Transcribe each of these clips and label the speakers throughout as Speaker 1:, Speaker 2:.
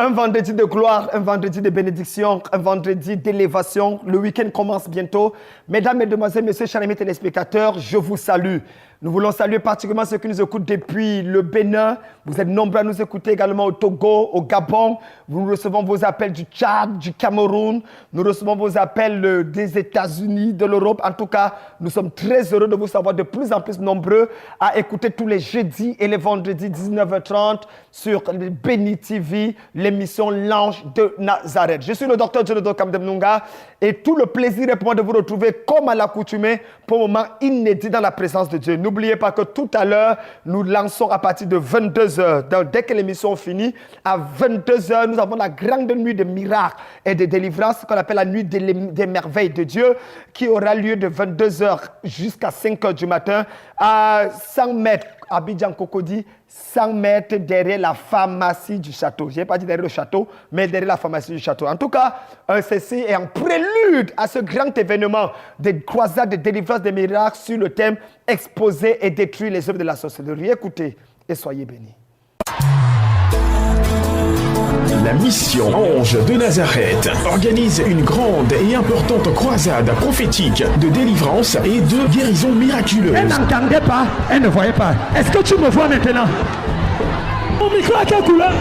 Speaker 1: Un vendredi de gloire, un vendredi de bénédiction, un vendredi d'élévation. Le week-end commence bientôt. Mesdames, Mesdemoiselles, Messieurs, chers amis téléspectateurs, je vous salue. Nous voulons saluer particulièrement ceux qui nous écoutent depuis le Bénin. Vous êtes nombreux à nous écouter également au Togo, au Gabon. Nous recevons vos appels du Tchad, du Cameroun. Nous recevons vos appels des États-Unis, de l'Europe. En tout cas, nous sommes très heureux de vous savoir de plus en plus nombreux à écouter tous les jeudis et les vendredis 19h30 sur Béni TV, l'émission L'Ange de Nazareth. Je suis le docteur Djonodo Kamdemnunga et tout le plaisir est pour moi de vous retrouver comme à l'accoutumée pour un moment inédit dans la présence de Dieu. N'oubliez pas que tout à l'heure, nous lançons à partir de 22h. Dès que l'émission finit, à 22h, nous avons la grande nuit de miracles et de délivrance qu'on appelle la nuit des merveilles de Dieu qui aura lieu de 22h jusqu'à 5h du matin à 100 mètres. Abidjan Cocody, 100 mètres derrière la pharmacie du château. Je n'ai pas dit derrière le château, mais derrière la pharmacie du château. En tout cas, ceci est un prélude à ce grand événement de croisade de délivrance des miracles sur le thème « Exposer et détruire les œuvres de la sorcellerie ». Écoutez et soyez bénis.
Speaker 2: La mission Ange de Nazareth organise une grande et importante croisade prophétique de délivrance et de guérison miraculeuse.
Speaker 3: Elle n'entendait pas, elle ne voyait pas. Est-ce que tu me vois maintenant? Mon micro à quelle couleur?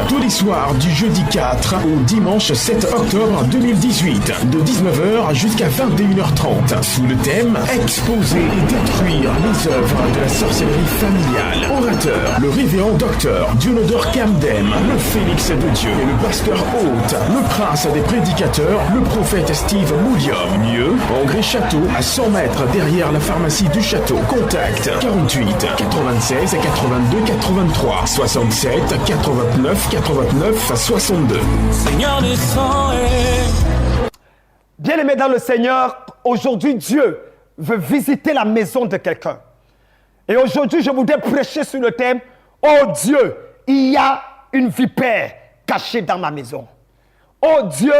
Speaker 2: Tous les soirs du jeudi 4 au dimanche 7 octobre 2018 de 19h jusqu'à 21h30 sous le thème Exposer et détruire les œuvres de la sorcellerie familiale. Orateur, le révérend docteur Dionodore Kamdem, le Félix de Dieu et le pasteur hôte, le prince des prédicateurs, le prophète Steve Moulium. Lieu, André Château, à 100 mètres derrière la pharmacie du château. Contact 48 96 82 83 67 89 89 à 62.
Speaker 1: Seigneur descend Bien-aimés dans le Seigneur, aujourd'hui Dieu veut visiter la maison de quelqu'un. Et aujourd'hui, je voudrais prêcher sur le thème « Oh Dieu, il y a une vipère cachée dans ma maison. Oh Dieu,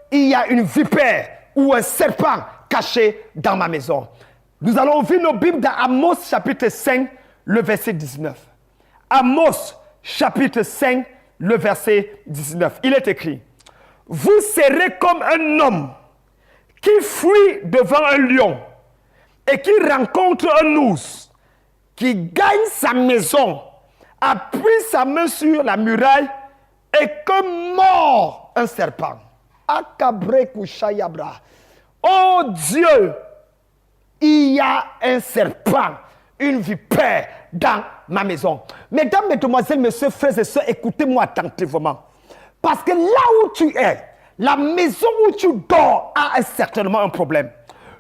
Speaker 1: il y a une vipère ou un serpent caché dans ma maison. » Nous allons ouvrir nos Bibles dans Amos chapitre 5, le verset 19. Amos chapitre 5, le verset 19. Il est écrit « Vous serez comme un homme qui fuit devant un lion et qui rencontre un ours, qui gagne sa maison, appuie sa main sur la muraille et que mord un serpent. » Oh Dieu, il y a un serpent, une vipère dans ma maison. Mesdames, Mesdemoiselles, Messieurs, frères et sœurs, écoutez-moi attentivement. Parce que là où tu es, la maison où tu dors a certainement un problème.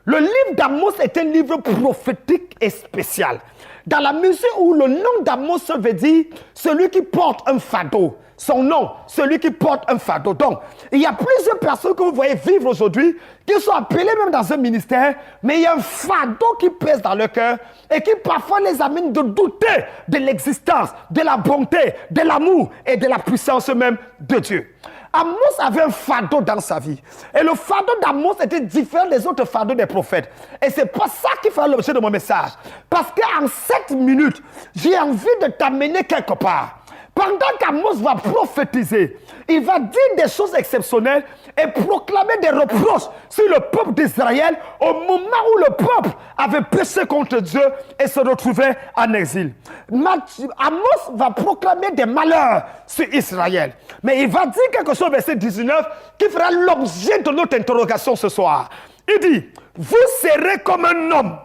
Speaker 1: Le livre d'Amos est un livre prophétique et spécial. Dans la mesure où le nom d'Amos veut dire celui qui porte un fardeau. Son nom, celui qui porte un fardeau. Donc, il y a plusieurs personnes que vous voyez vivre aujourd'hui qui sont appelées même dans un ministère, mais il y a un fardeau qui pèse dans leur cœur et qui parfois les amène de douter de l'existence, de la bonté, de l'amour et de la puissance même de Dieu. Amos avait un fardeau dans sa vie. Et le fardeau d'Amos était différent des autres fardeaux des prophètes. Et c'est pas ça qui fait l'objet de mon message. Parce qu'en 7 minutes, j'ai envie de t'amener quelque part. Pendant qu'Amos va prophétiser, il va dire des choses exceptionnelles et proclamer des reproches sur le peuple d'Israël au moment où le peuple avait péché contre Dieu et se retrouvait en exil. Amos va proclamer des malheurs sur Israël. Mais il va dire quelque chose au verset 19 qui fera l'objet de notre interrogation ce soir. Il dit, vous serez comme un homme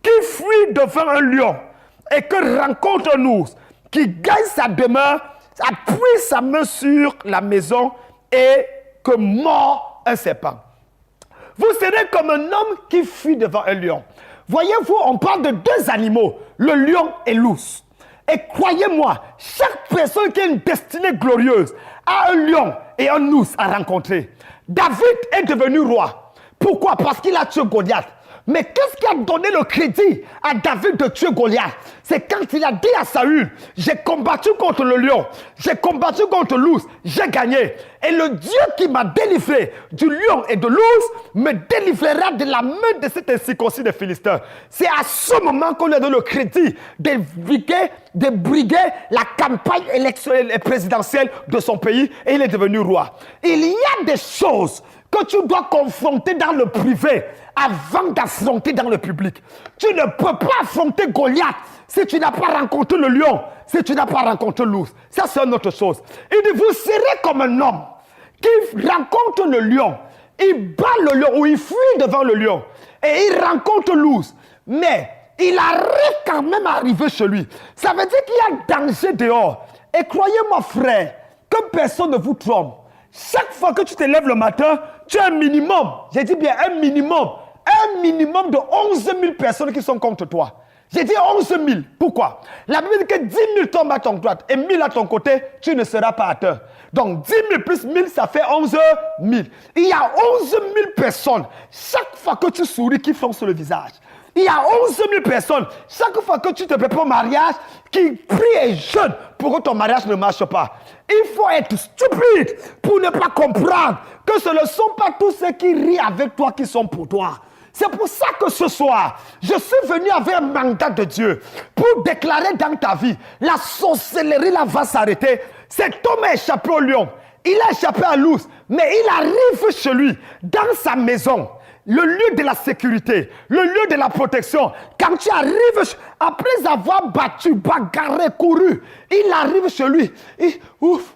Speaker 1: qui fuit devant un lion et que rencontre un ours, qui gagne sa demeure, appuie sa main sur la maison et que mord un serpent. Vous serez comme un homme qui fuit devant un lion. Voyez-vous, on parle de deux animaux, le lion et l'ours. Et croyez-moi, chaque personne qui a une destinée glorieuse a un lion et un ours à rencontrer. David est devenu roi. Pourquoi? Parce qu'il a tué Goliath. Mais qu'est-ce qui a donné le crédit à David de tuer Goliath? C'est quand il a dit à Saül, j'ai combattu contre le lion, j'ai combattu contre l'ours, j'ai gagné. Et le Dieu qui m'a délivré du lion et de l'ours me délivrera de la main de cet incirconcis des Philistins. C'est à ce moment qu'on lui a donné le crédit de briguer la campagne présidentielle de son pays et il est devenu roi. Il y a des choses que tu dois confronter dans le privé avant d'affronter dans le public. Tu ne peux pas affronter Goliath si tu n'as pas rencontré le lion, si tu n'as pas rencontré l'ours. Ça, c'est une autre chose. Il dit, vous serez comme un homme qui rencontre le lion. Il bat le lion ou il fuit devant le lion. Et il rencontre l'ours. Mais il arrive quand même à arriver chez lui. Ça veut dire qu'il y a danger dehors. Et croyez-moi, frère, que personne ne vous trompe. Chaque fois que tu te lèves le matin, tu as un minimum, j'ai dit bien un minimum de 11 000 personnes qui sont contre toi. J'ai dit 11 000. Pourquoi? La Bible dit que 10 000 tombent à ton droite et 1000 à ton côté, tu ne seras pas atteint. Donc 10 000 plus 1000, ça fait 11 000. Il y a 11 000 personnes, chaque fois que tu souris, qui font sur le visage. Il y a 11 000 personnes, chaque fois que tu te prépares au mariage, qui prient et jeûnent pour que ton mariage ne marche pas. Il faut être stupide pour ne pas comprendre que ce ne sont pas tous ceux qui rient avec toi qui sont pour toi. C'est pour ça que ce soir, je suis venu avec un mandat de Dieu pour déclarer dans ta vie, la sorcellerie là va s'arrêter. Cet homme a échappé au lion, il a échappé à l'ours, mais il arrive chez lui, dans sa maison. Le lieu de la sécurité, le lieu de la protection. Quand tu arrives, après avoir battu, bagarré, couru, il arrive chez lui. Ouf.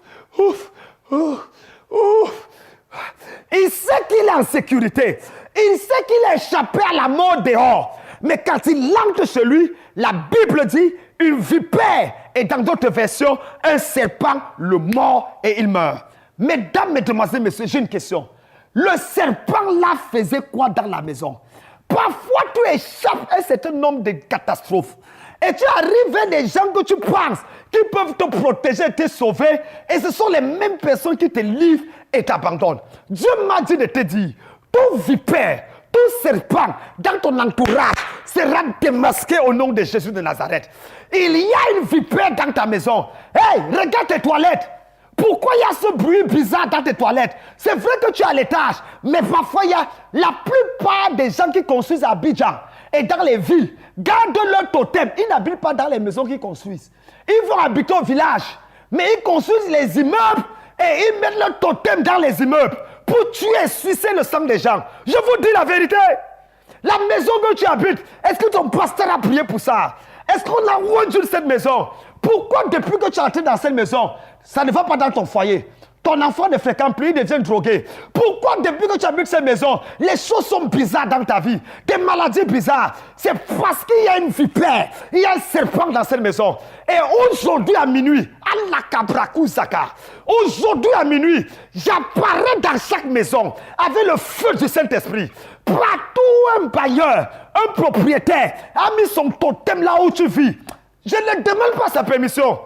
Speaker 1: Il sait qu'il est en sécurité. Il sait qu'il a échappé à la mort dehors. Mais quand il entre chez lui, la Bible dit une vipère. Et dans d'autres versions, un serpent le mord et il meurt. Mesdames, mesdemoiselles, messieurs, j'ai une question. Le serpent là faisait quoi dans la maison? Parfois tu échappes à un certain nombre de catastrophes. Et tu arrives vers des gens que tu penses qui peuvent te protéger, te sauver. Et ce sont les mêmes personnes qui te livrent et t'abandonnent. Dieu m'a dit de te dire, tout vipère, tout serpent dans ton entourage sera démasqué au nom de Jésus de Nazareth. Il y a une vipère dans ta maison. Hey, regarde tes toilettes. Pourquoi il y a ce bruit bizarre dans tes toilettes? C'est vrai que tu es à l'étage, mais parfois il y a la plupart des gens qui construisent à Abidjan et dans les villes, gardent leur totem. Ils n'habitent pas dans les maisons qu'ils construisent. Ils vont habiter au village, mais ils construisent les immeubles et ils mettent leur totem dans les immeubles pour tuer et sucer le sang des gens. Je vous dis la vérité. La maison que tu habites, est-ce que ton pasteur a prié pour ça? Est-ce qu'on a rendu cette maison? Pourquoi depuis que tu es entré dans cette maison, ça ne va pas dans ton foyer? Ton enfant ne fréquente plus, il devient drogué. Pourquoi depuis que tu habites cette maison, les choses sont bizarres dans ta vie? Des maladies bizarres. C'est parce qu'il y a une vipère, il y a un serpent dans cette maison. Et aujourd'hui à minuit, aujourd'hui à minuit, j'apparais dans chaque maison avec le feu du Saint-Esprit. Partout un bailleur, un propriétaire a mis son totem là où tu vis. Je ne demande pas sa permission.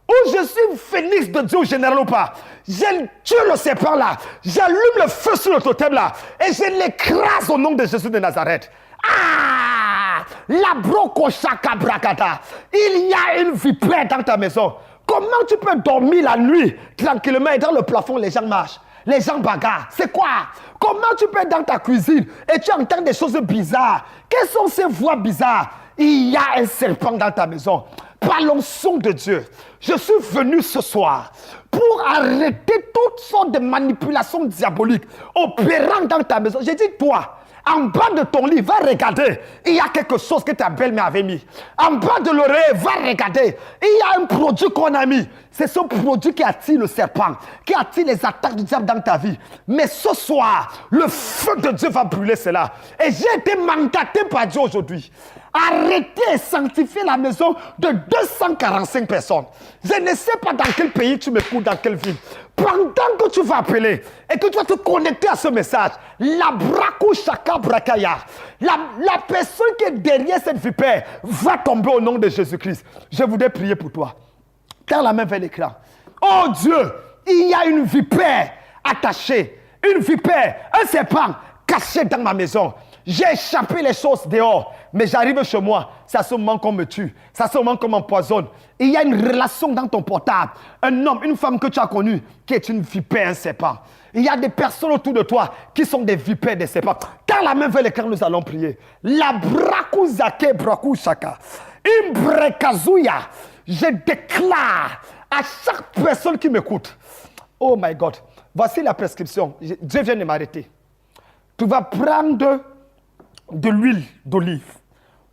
Speaker 1: Ou je suis phénix de Dieu général ou pas. Je tue le serpent là. J'allume le feu sur le totem là. Et je l'écrase au nom de Jésus de Nazareth. Ah! La brocochaka brakata. Il y a une vipère dans ta maison. Comment tu peux dormir la nuit tranquillement et dans le plafond les gens marchent? Les gens bagarrent. C'est quoi? Comment tu peux être dans ta cuisine et tu entends des choses bizarres? Quelles sont ces voix bizarres? Il y a un serpent dans ta maison. Par l'onction de Dieu, je suis venu ce soir pour arrêter toutes sortes de manipulations diaboliques opérant dans ta maison. J'ai dit, toi, en bas de ton lit, va regarder. Il y a quelque chose que ta belle-mère avait mis. En bas de l'oreille, va regarder. Il y a un produit qu'on a mis. C'est ce produit qui attire le serpent, qui attire les attaques du diable dans ta vie. Mais ce soir, le feu de Dieu va brûler cela. Et j'ai été mandaté par Dieu aujourd'hui. Arrêtez et sanctifier la maison de 245 personnes. Je ne sais pas dans quel pays tu m'écoutes, dans quelle ville. Pendant que tu vas appeler et que tu vas te connecter à ce message, la brakushaka brakaya, la personne qui est derrière cette vipère va tomber au nom de Jésus-Christ. Je voudrais prier pour toi. Tends la main vers l'écran. Oh Dieu, il y a une vipère attachée, une vipère, un serpent caché dans ma maison. J'ai échappé les choses dehors, mais j'arrive chez moi. C'est à ce moment qu'on me tue. C'est à ce moment qu'on m'empoisonne. Il y a une relation dans ton portable. Un homme, une femme que tu as connue qui est une vipère, un serpent. Il y a des personnes autour de toi qui sont des vipères, des serpents. Quand la main vers l'écran, nous allons prier. La brakuzake brakushaka. Imbrekazouya. Je déclare à chaque personne qui m'écoute. Oh my God. Voici la prescription. Dieu vient de m'arrêter. Tu vas prendre de l'huile d'olive.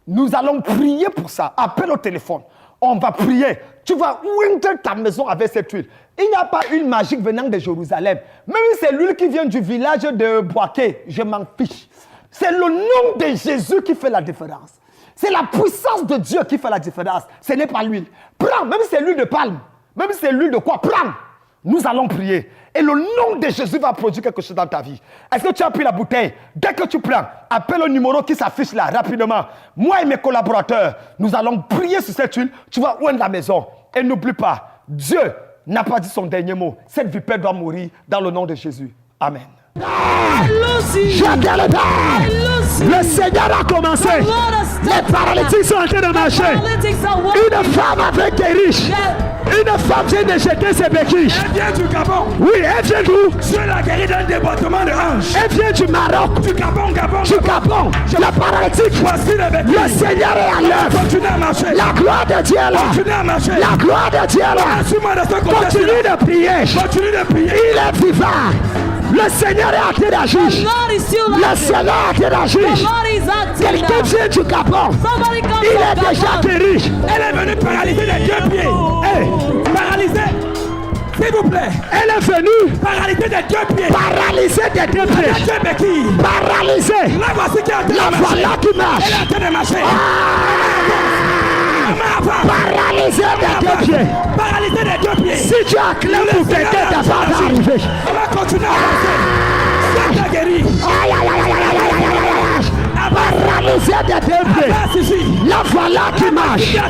Speaker 1: Nous allons prier pour ça. Appelle au téléphone. On va prier. Tu vas oindre ta maison avec cette huile. Il n'y a pas une magique venant de Jérusalem. Même si c'est l'huile qui vient du village de Boaké, je m'en fiche. C'est le nom de Jésus qui fait la différence. C'est la puissance de Dieu qui fait la différence. Ce n'est pas l'huile. Prends, même si c'est l'huile de palme, même si c'est l'huile de quoi, prends. Nous allons prier. Et le nom de Jésus va produire quelque chose dans ta vie. Est-ce que tu as pris la bouteille? Dès que tu prends, appelle le numéro qui s'affiche là, rapidement. Moi et mes collaborateurs, nous allons prier sur cette huile. Tu vas oindre la maison. Et n'oublie pas, Dieu n'a pas dit son dernier mot. Cette vipère doit mourir dans le nom de Jésus. Amen.
Speaker 3: Le Seigneur a commencé. Les paralytiques sont en train de marcher. Une femme avec des riches. Une femme vient de jeter ses béquilles.
Speaker 4: Elle vient du Gabon.
Speaker 3: Oui, elle vient d'où?
Speaker 4: Dieu l'a guéri d'un département de hanches.
Speaker 3: Elle vient du Maroc.
Speaker 4: Du Gabon.
Speaker 3: Du Gabon. La paralytique.
Speaker 4: Voici les béquilles.
Speaker 3: Le Seigneur est à l'œuvre.
Speaker 4: Continue à marcher.
Speaker 3: La gloire de Dieu est là.
Speaker 4: Continue à marcher.
Speaker 3: La gloire de Dieu est là.
Speaker 4: Assume-moi de ce côté.
Speaker 3: Continue de prier.
Speaker 4: Continue de prier.
Speaker 3: Il est vivant. Le Seigneur est en train d'agir. Le Seigneur est en train d'agir. Quelqu'un vient du Gabon. Il est déjà guéri.
Speaker 4: Elle est venue paralyser les deux pieds. Hey, paralyser. S'il vous plaît.
Speaker 3: Elle est venue
Speaker 4: paralyser des deux pieds.
Speaker 3: Paralyser des deux pieds.
Speaker 4: Les deux béquilles.
Speaker 3: Paralyser.
Speaker 4: La voici qui est en train de
Speaker 3: La
Speaker 4: marcher.
Speaker 3: voilà qui marche.
Speaker 4: Elle est en train de marcher.
Speaker 3: Paralyser des deux pieds.
Speaker 4: Paralyser les deux pieds.
Speaker 3: Si tu as clé pour quelqu'un, t'as pas d'arriver.
Speaker 4: On va continuer à avancer. Dieu t'a guéri.
Speaker 3: Paralyser des deux pieds. La voilà qui marche. La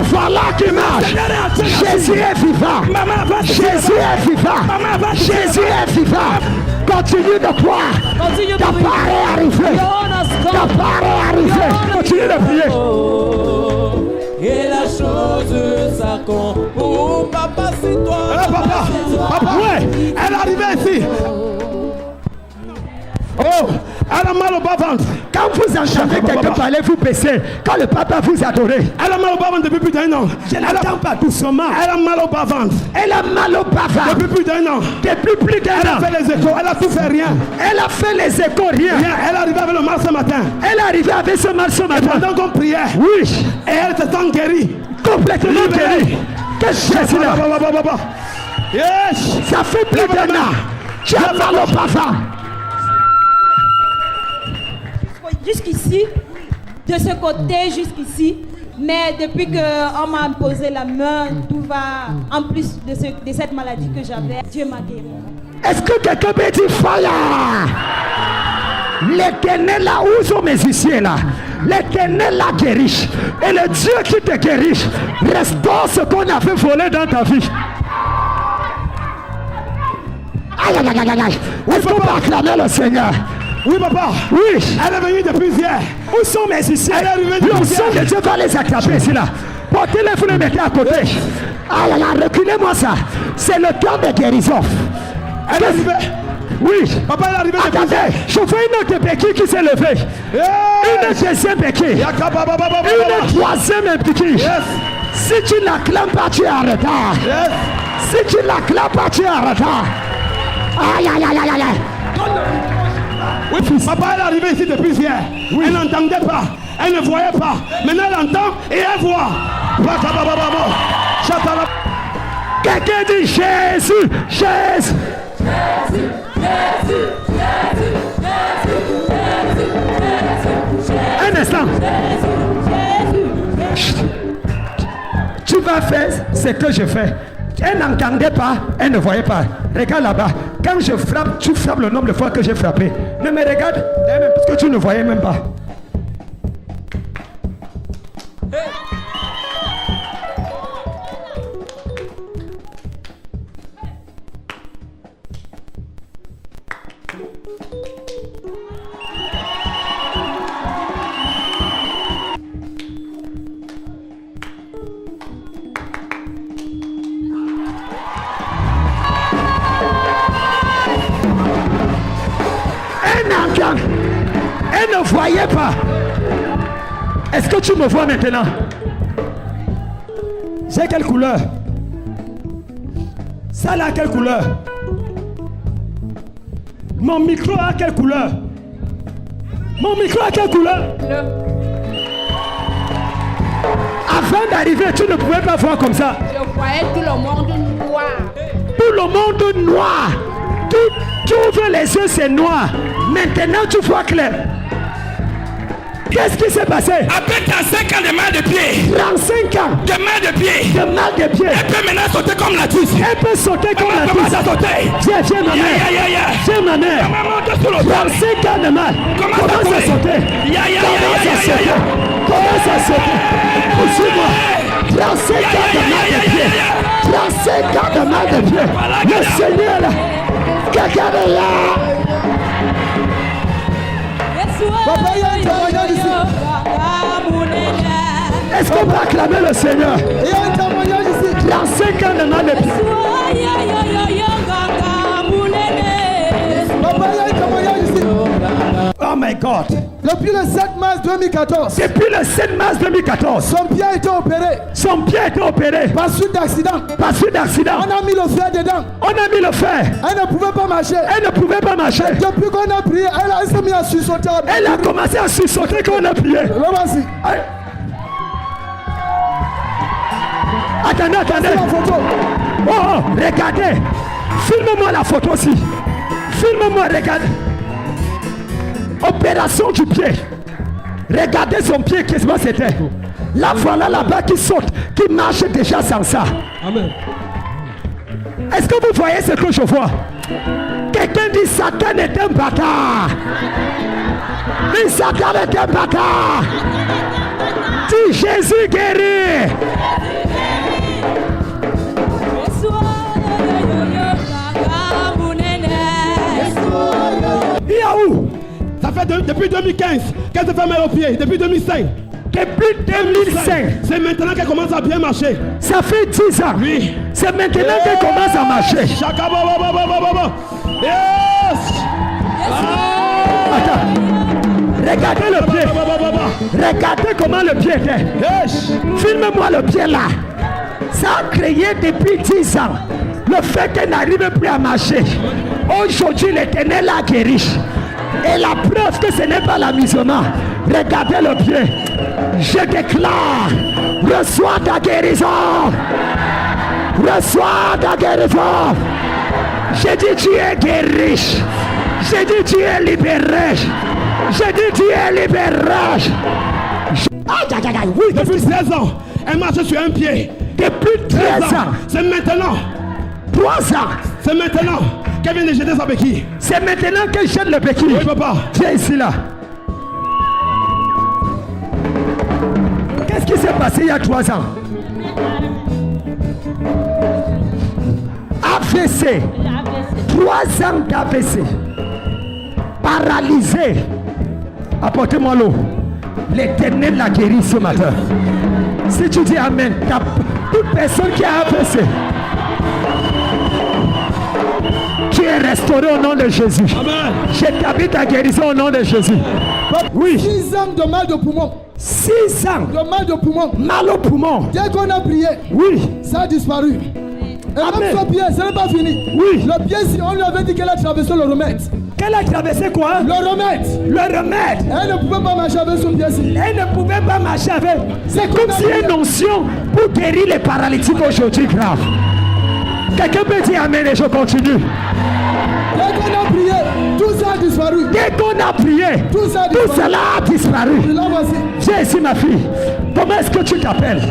Speaker 3: voilà qui marche. Jésus est vivant. Jésus est vivant. Jésus est vivant. Continue de croire. Ta part est arrivée. Ta part est arrivée. Continue de prier.
Speaker 5: Et la chose ça compte. Oh papa c'est toi.
Speaker 4: Papa, ouais, elle est arrivée ici. Oh, elle a mal au bas-ventre.
Speaker 3: Quand vous entendez quelqu'un parler, vous baissez. Quand le papa vous adore.
Speaker 4: Elle a mal au bas-ventre depuis plus d'un an.
Speaker 3: Je n'entends pas doucement.
Speaker 4: Elle a mal au bas-ventre.
Speaker 3: Elle a mal au bas-ventre.
Speaker 4: Depuis plus d'un an.
Speaker 3: Depuis plus d'un an.
Speaker 4: Elle a fait les échos. Elle a tout fait rien.
Speaker 3: Elle a fait les échos, rien.
Speaker 4: Elle est arrivée avec le mal ce matin.
Speaker 3: Elle est arrivée avec ce mal ce matin.
Speaker 4: Pendant qu'on priait.
Speaker 3: Oui.
Speaker 4: Et elle se sent guérie.
Speaker 3: Complètement guérie. Qu'est-ce que c'est là?
Speaker 4: Yes.
Speaker 3: Ça fait plus d'un an. Tu as mal au bas-ventre.
Speaker 6: Jusqu'ici, de ce côté jusqu'ici, mais depuis qu'on m'a posé la main, tout va, en plus de cette maladie que j'avais, Dieu m'a guéri.
Speaker 3: Est-ce que quelqu'un peut dire fire? L'Éternel là, où sont mes musiciens là? L'Éternel là guérit. Et le Dieu qui te guérit restaure ce qu'on avait volé dans ta vie. Aïe aïe aïe aïe aïe. Est-ce qu'on peut acclamer le Seigneur?
Speaker 4: Oui, papa.
Speaker 3: Oui.
Speaker 4: Elle est venue depuis hier.
Speaker 3: Où sont mes musiciens?
Speaker 4: Elle est arrivée depuis
Speaker 3: L'onction de Dieu va les attraper ici là. Portez-les, vous les mettez à côté. Aïe aïe aïe, reculez-moi ça. C'est le temps de guérison.
Speaker 4: Elle est arrivée.
Speaker 3: Oui.
Speaker 4: Papa, elle est arrivée depuis
Speaker 3: attendez,
Speaker 4: hier.
Speaker 3: je vois une autre béquille qui s'est levée.
Speaker 4: Yes.
Speaker 3: Une deuxième béquille. Une troisième béquille.
Speaker 4: Yes.
Speaker 3: Si tu n'acclames pas, tu es en retard.
Speaker 4: Yes.
Speaker 3: Si tu n'acclames pas, tu es en retard. Aïe aïe aïe aïe aïe.
Speaker 4: Oui, papa, elle est arrivée ici depuis hier. Oui. Elle n'entendait pas. Elle ne voyait pas. Maintenant, elle entend et elle voit.
Speaker 3: Quelqu'un dit Jésus, Jésus.
Speaker 5: Jésus, Jésus, Jésus, Jésus, Jésus,
Speaker 3: Un instant.
Speaker 5: Jésus,
Speaker 3: Tu vas faire ce que je fais. Elle n'entendait pas, elle ne voyait pas. Regarde là-bas. Quand je frappe, tu frappes le nombre de fois que j'ai frappé. Ne me regarde, parce que tu ne voyais même pas. Elle ne voyait pas. Est-ce que tu me vois maintenant? J'ai quelle couleur? Ça là, quelle couleur? Mon micro a quelle couleur? Mon micro a quelle couleur? Avant d'arriver, tu ne pouvais pas voir comme ça.
Speaker 7: Je voyais tout le monde noir.
Speaker 3: Tout le monde noir. Tu ouvres les yeux, c'est noir. Maintenant, tu vois clair. Qu'est-ce qui s'est passé?
Speaker 4: Après 35 ans de mal de pied.
Speaker 3: 35 ans
Speaker 4: De mal de pied.
Speaker 3: de mal de pied.
Speaker 4: Elle peut maintenant sauter comme la tuce.
Speaker 3: Elle peut sauter comme la
Speaker 4: Comment
Speaker 3: tuce.
Speaker 4: ça sauter?
Speaker 3: Viens ma mère. Viens ma mère.
Speaker 4: Maman monte sur le sol.
Speaker 3: 35 ans de mal.
Speaker 4: Comment
Speaker 3: Commence à sauter. Commence à sauter. Commence à sauter. Poursuis-moi. 35 ans de mal de pied. 35 ans de mal de pied. Le Seigneur là. Quelqu'un est là.
Speaker 8: Papa, il y a un témoignage ici.
Speaker 3: Est-ce qu'on peut acclamer le Seigneur?
Speaker 8: Il y a un témoignage ici.
Speaker 3: 35 ans de mal de pied.
Speaker 8: Papa, il y a un témoignage ici.
Speaker 3: Oh my God.
Speaker 8: Depuis le 7 mars 2014,
Speaker 3: Depuis le 7 mars 2014,
Speaker 8: son pied a été opéré
Speaker 3: son pied a été opéré
Speaker 8: par suite d'accident.
Speaker 3: par suite d'accident.
Speaker 8: On a mis le fer dedans.
Speaker 3: On a mis le fer.
Speaker 8: Elle ne pouvait pas marcher.
Speaker 3: Elle ne pouvait pas marcher.
Speaker 8: Depuis qu'on a prié, elle s'est mise à sursauter.
Speaker 3: Elle a commencé à sursauter quand on a prié.
Speaker 8: Le voici.
Speaker 3: Attendez.
Speaker 8: C'est la photo.
Speaker 3: Oh, regardez. Filme-moi la photo aussi. Filme-moi, regardez. Opération du pied. Regardez son pied, qu'est-ce que c'était. Là, voilà là-bas qui saute, qui marche déjà sans ça.
Speaker 4: Amen.
Speaker 3: Est-ce que vous voyez ce que je vois? Quelqu'un dit Satan est un bâtard. Dis Satan est un bâtard. Dis Jésus guérit. Il y a où?
Speaker 4: Ça fait depuis 2015 qu'elle se fait mal au pied. Depuis 2005.
Speaker 3: Depuis 2005.
Speaker 4: C'est maintenant qu'elle commence à bien marcher.
Speaker 3: Ça fait 10 ans.
Speaker 4: Oui.
Speaker 3: C'est maintenant qu'elle commence à marcher.
Speaker 4: Chaka baba. Yes.
Speaker 3: Attends. Regardez le pied. Regardez comment le pied était.
Speaker 4: Yes.
Speaker 3: Filme-moi le pied là. Ça a créé depuis 10 ans. Le fait qu'elle n'arrive plus à marcher. Aujourd'hui, l'Éternel a guéri. Et la preuve que ce n'est pas l'amusement. Regardez le pied. Je déclare, reçois ta guérison. Reçois ta guérison. J'ai dit tu es guéri. J'ai dit tu es libéré. J'ai dit tu es libéré. Oui,
Speaker 4: Depuis 16 ans, elle marche sur un pied.
Speaker 3: depuis 13 ans.
Speaker 4: C'est maintenant.
Speaker 3: 3 ans.
Speaker 4: C'est maintenant qu'elle vient de jeter sa béquille.
Speaker 3: C'est maintenant qu'elle jette le béquille.
Speaker 4: Oui, papa.
Speaker 3: Viens ici là. Qu'est-ce qui s'est passé il y a 3 ans? AVC. 3 ans d'AVC. Paralysé. Apportez-moi l'eau. L'Éternel l'a guéri ce matin. Si tu dis Amen, toute personne qui a AVC, tu es restauré au nom de Jésus.
Speaker 4: Amen.
Speaker 3: J'établis ta guérison au nom de Jésus. Oui.
Speaker 8: 6 ans de mal de poumon.
Speaker 3: 6 ans.
Speaker 8: De mal de poumon.
Speaker 3: Mal au poumon.
Speaker 8: Dès qu'on a prié,
Speaker 3: Oui.
Speaker 8: ça a disparu. Et
Speaker 3: Amen.
Speaker 8: même son pied, ce n'est pas fini.
Speaker 3: Oui.
Speaker 8: Le pied, si on lui avait dit qu'elle a traversé le remède.
Speaker 3: Qu'elle a traversé quoi?
Speaker 8: Le remède.
Speaker 3: Le remède.
Speaker 8: Elle ne pouvait pas marcher avec son pied-ci.
Speaker 3: Elle ne pouvait pas marcher avec. C'est comme s'il y a une onction pour guérir les paralytiques aujourd'hui grave. Quelqu'un peut dire Amen et je continue.
Speaker 8: Dès qu'on a prié, tout ça a disparu.
Speaker 3: Dès qu'on a prié,
Speaker 8: Tout ça a
Speaker 3: tout
Speaker 8: disparu.
Speaker 3: cela a disparu.
Speaker 8: Là, voici.
Speaker 3: Viens ici ma fille. Comment est-ce que tu t'appelles?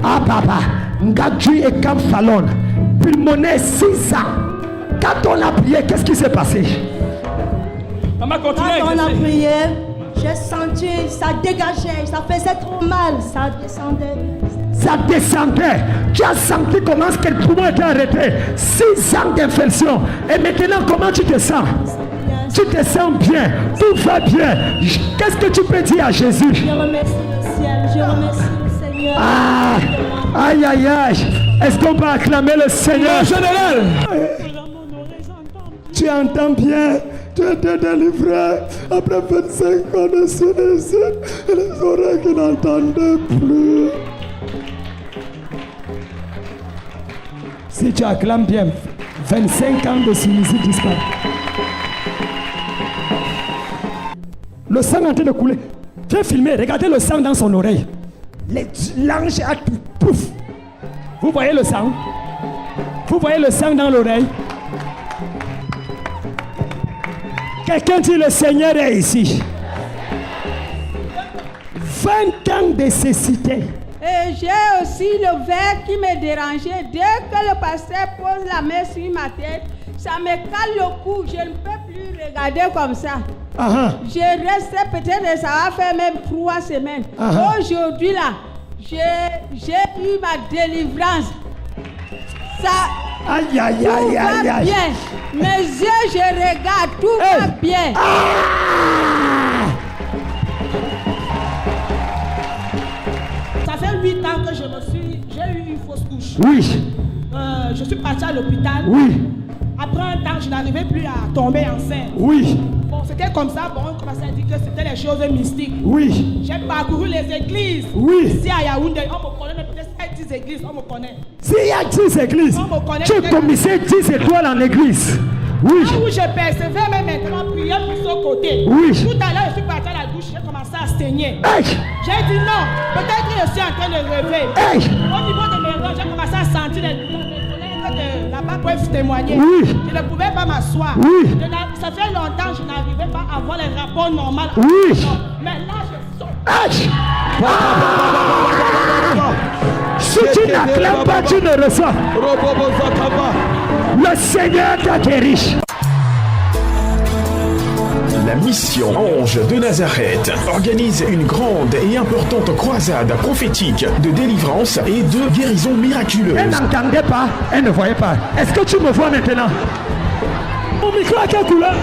Speaker 3: Ah papa, Ngadju et Kamfalon, pulmonaire 6 ans. Quand on a prié, qu'est-ce qui s'est passé?
Speaker 4: Maman, continue.
Speaker 9: Quand on a prié, j'ai senti, ça dégageait, ça faisait trop mal, ça descendait.
Speaker 3: Ça descendait. Tu as senti comment est-ce que le poumon était arrêté. 6 ans d'infection. Et maintenant, comment tu te sens? Tu te sens bien. Tout va bien. Qu'est-ce que tu peux dire à Jésus?
Speaker 9: Je remercie le ciel, je remercie le Seigneur.
Speaker 3: Ah, aïe, aïe, aïe. Est-ce qu'on peut acclamer le Seigneur?
Speaker 4: Général.
Speaker 3: Tu entends bien.
Speaker 8: Tu as été délivré après 25 ans de sénésie et les oreilles qui n'entendaient plus. Si tu acclames bien, 25 ans de sénésie disparaît. Le sang est en train de couler. Viens filmer, regardez le sang dans son oreille. L'ange a tout. Pouf. Vous voyez le sang? Vous voyez le sang dans l'oreille? Quelqu'un dit le Seigneur est ici. 20 ans de cécité.
Speaker 7: Et j'ai aussi le verre qui me dérangeait. Dès que le pasteur pose la main sur ma tête, ça me cale le cou. Je ne peux plus regarder comme ça. Je restais peut-être, ça va faire même 3 semaines. Aujourd'hui là, j'ai eu ma délivrance. Ça
Speaker 8: Aïe, aïe,
Speaker 7: tout
Speaker 8: aïe,
Speaker 7: va
Speaker 8: aïe, aïe.
Speaker 7: bien. Mes yeux, je regarde, tout va bien.
Speaker 10: Ça fait 8 ans que j'ai eu une fausse couche.
Speaker 8: Oui.
Speaker 10: Je suis partie à l'hôpital.
Speaker 8: Oui.
Speaker 10: Après un temps, je n'arrivais plus à tomber enceinte.
Speaker 8: Oui.
Speaker 10: Bon, c'était comme ça. Bon, on commençait à dire que c'était les choses mystiques.
Speaker 8: Oui.
Speaker 10: J'ai parcouru les églises.
Speaker 8: Oui.
Speaker 10: Ici à Yaoundé, on me connaît, peut-être 10 églises, on me connaît.
Speaker 8: S'il y a 10 églises,
Speaker 10: On me connaît,
Speaker 8: tu es commissaire 10 étoiles en église. Oui.
Speaker 10: Là où je persévère, mais maintenant, prier plus au côté.
Speaker 8: Oui.
Speaker 10: Tout à l'heure, je suis parti à la douche, j'ai commencé à saigner.
Speaker 8: Hey.
Speaker 10: J'ai dit non, peut-être que je suis en train de rêver.
Speaker 8: Hey.
Speaker 10: Au niveau de mes reins, j'ai commencé à sentir les douleurs. Là-bas peuvent témoigner.
Speaker 8: Oui.
Speaker 10: Je ne pouvais pas m'asseoir.
Speaker 8: Oui.
Speaker 10: Ça fait longtemps que je n'arrivais pas à avoir les rapports normaux.
Speaker 8: Oui.
Speaker 10: Mais là, je saute.
Speaker 8: Hey. Si tu n'acclames pas, tu ne reçois. Le Seigneur t'a guéri.
Speaker 2: La mission Ange de Nazareth organise une grande et importante croisade prophétique de délivrance et de guérison miraculeuse.
Speaker 8: Elle n'entendait pas, elle ne voyait pas. Est-ce que tu me vois maintenant? Mon micro à quelle couleur?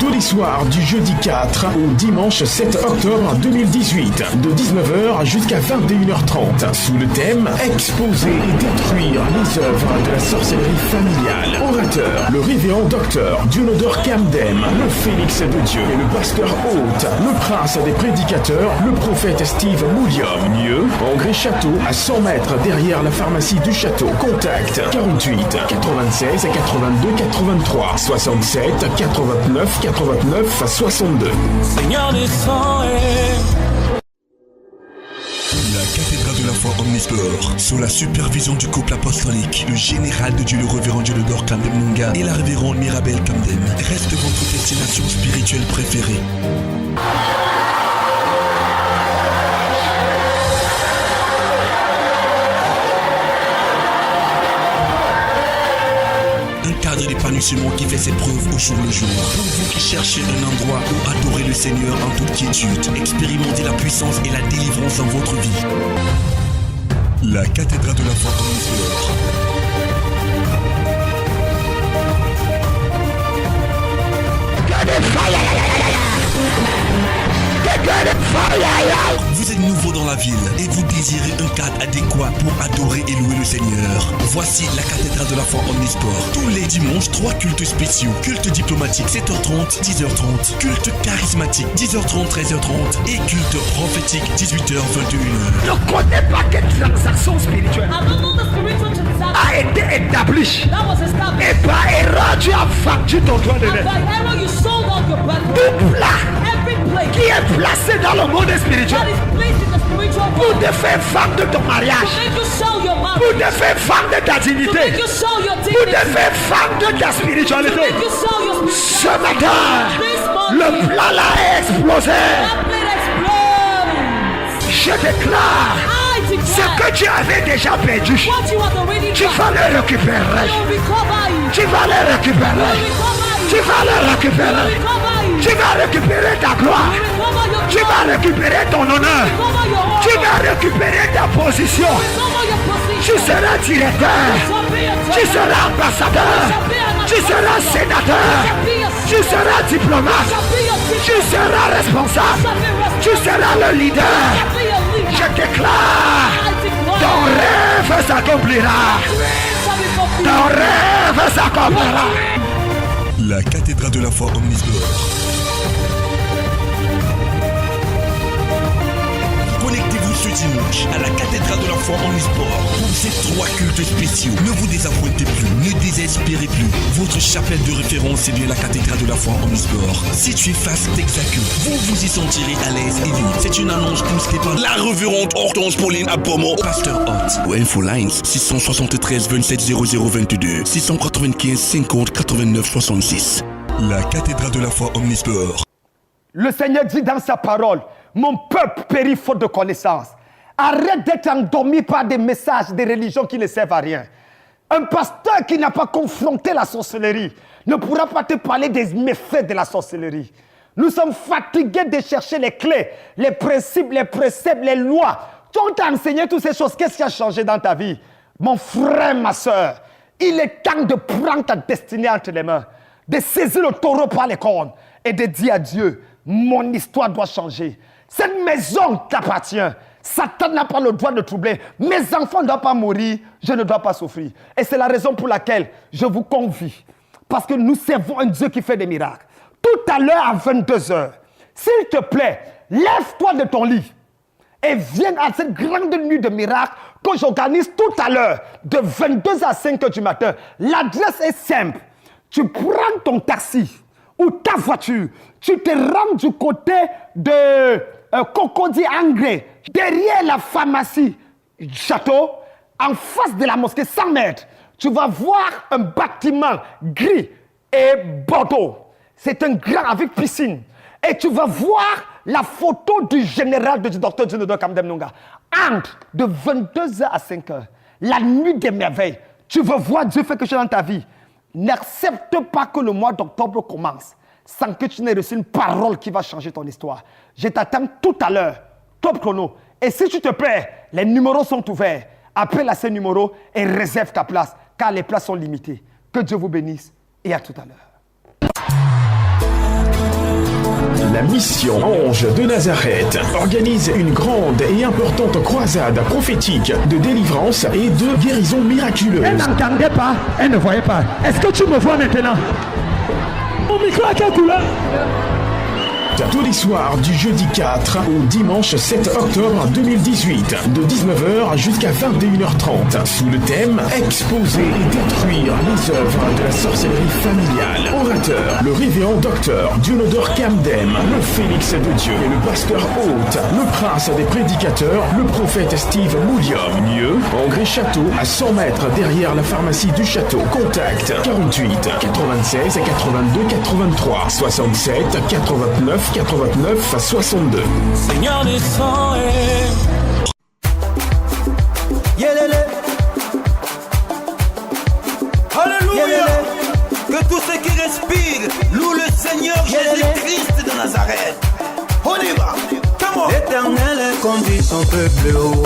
Speaker 2: Tous les soirs du jeudi 4 au dimanche 7 octobre 2018, de 19h jusqu'à 21h30, sous le thème Exposer et détruire les œuvres de la sorcellerie familiale. Orateur, le révérend docteur Dionysos Camden, le Phénix de Dieu et le pasteur hôte, le prince des prédicateurs, le prophète Steve Moulium. Lieu, Angers Château, à 100 mètres derrière la pharmacie du château. Contact 48 96 82 83 67 89 89 à 62.
Speaker 5: Seigneur descend
Speaker 11: La cathédrale de la foi Omnisport, sous la supervision du couple apostolique, le général de Dieu, le révérend Dionysos Camden Munga et la révérende Mirabel Camden, reste votre destination spirituelle préférée. Un cadre d'épanouissement qui fait ses preuves au jour le jour. Pour vous qui cherchez un endroit où adorer le Seigneur en toute quiétude, expérimentez la puissance et la délivrance dans votre vie. La cathédrale de la foi Omnisport. Vous êtes nouveau dans la ville et vous désirez un cadre adéquat pour adorer et louer le Seigneur. Voici la cathédrale de la foi Omnisport. Tous les dimanches, 3 cultes spéciaux. Culte diplomatique 7h30, 10h30. Culte charismatique 10h30, 13h30. Et culte prophétique 18h, 21h.
Speaker 3: Ne connais pas quelle transaction spirituelle a été établie. Et par erreur, tu as vendu ton droit de naître. Tout plat qui est placé dans le monde spirituel pour te faire vendre ton mariage, pour te faire vendre ta dignité, pour te faire vendre ta spiritualité. Ce matin, le plat là est explosé. Je déclare, ce que tu avais déjà perdu, tu vas le récupérer. Tu vas le récupérer. Tu vas le récupérer. Tu vas récupérer ta gloire. Tu vas récupérer ton honneur. Tu vas récupérer ta position. Tu seras directeur. Tu seras ambassadeur. Tu seras sénateur. Tu seras diplomate. Tu seras responsable. Tu seras le leader. Je déclare, ton rêve s'accomplira. Ton rêve s'accomplira.
Speaker 11: La cathédrale de la foi Omnisport. Connectez-vous ce dimanche à la cathédrale de la foi Omnisport pour ces 3 cultes spéciaux. Ne vous désappointez plus, ne désespérez plus. Votre chapelle de référence, c'est bien la cathédrale de la foi Omnisport. Située face Texaco, vous vous y sentirez à l'aise et libre. C'est une annonce poussée par la révérende Hortense Pauline Apomo, Pasteur Hot. Ou Infolines 673 27 0022 695 50 89 66. La cathédrale de la foi Omnisport.
Speaker 1: Le Seigneur dit dans sa parole, mon peuple périt faute de connaissance. Arrête d'être endormi par des messages des religions qui ne servent à rien. Un pasteur qui n'a pas confronté la sorcellerie ne pourra pas te parler des méfaits de la sorcellerie. Nous sommes fatigués de chercher les clés, les principes, les préceptes, les lois. Tu as enseigné toutes ces choses. Qu'est-ce qui a changé dans ta vie? Mon frère, ma soeur, il est temps de prendre ta destinée entre les mains, de saisir le taureau par les cornes et de dire à Dieu, mon histoire doit changer. Cette maison t'appartient. Satan n'a pas le droit de troubler. Mes enfants ne doivent pas mourir. Je ne dois pas souffrir. Et c'est la raison pour laquelle je vous convie. Parce que nous servons un Dieu qui fait des miracles. Tout à l'heure à 22h, s'il te plaît, lève-toi de ton lit et viens à cette grande nuit de miracles que j'organise tout à l'heure de 22h à 5h du matin. L'adresse est simple. Tu prends ton taxi ou ta voiture. Tu te rends du côté de Cocody Angré, derrière la pharmacie Château, en face de la mosquée, 100 mètres. Tu vas voir un bâtiment gris et bordeaux. C'est un grand avec piscine. Et tu vas voir la photo du général du docteur Djinodo Kamdem Nunga. Entre de 22h à 5h, la nuit des merveilles, tu vas voir Dieu faire quelque chose dans ta vie. N'accepte pas que le mois d'octobre commence sans que tu n'aies reçu une parole qui va changer ton histoire. Je t'attends tout à l'heure, top chrono. Et si tu te plais, les numéros sont ouverts. Appelle à ces numéros et réserve ta place, car les places sont limitées. Que Dieu vous bénisse et à tout à l'heure.
Speaker 2: La mission Ange de Nazareth organise une grande et importante croisade prophétique de délivrance et de guérison miraculeuse.
Speaker 8: Elle n'entendait pas, elle ne voyait pas. Est-ce que tu me vois maintenant? Mon micro à quelle couleur?
Speaker 2: Tous les soirs du jeudi 4 au dimanche 7 octobre 2018, de 19h jusqu'à 21h30, sous le thème Exposer et détruire les œuvres de la sorcellerie familiale. Orateur, le révérend docteur Dionodore Kamdem, le Phénix de Dieu et le pasteur Hôte, le prince des prédicateurs, le prophète Steve Moulium. Lieu, Angré Château, à 100 mètres derrière la pharmacie du château. Contact 48 96 82 83 67 89 89 à 62.
Speaker 5: Seigneur descend
Speaker 12: Alléluia. Que tous ceux qui respirent louent le Seigneur Jésus-Christ de Nazareth. On y va. L'Éternel conduit son peuple haut.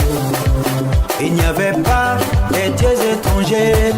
Speaker 12: Il n'y avait pas des dieux étrangers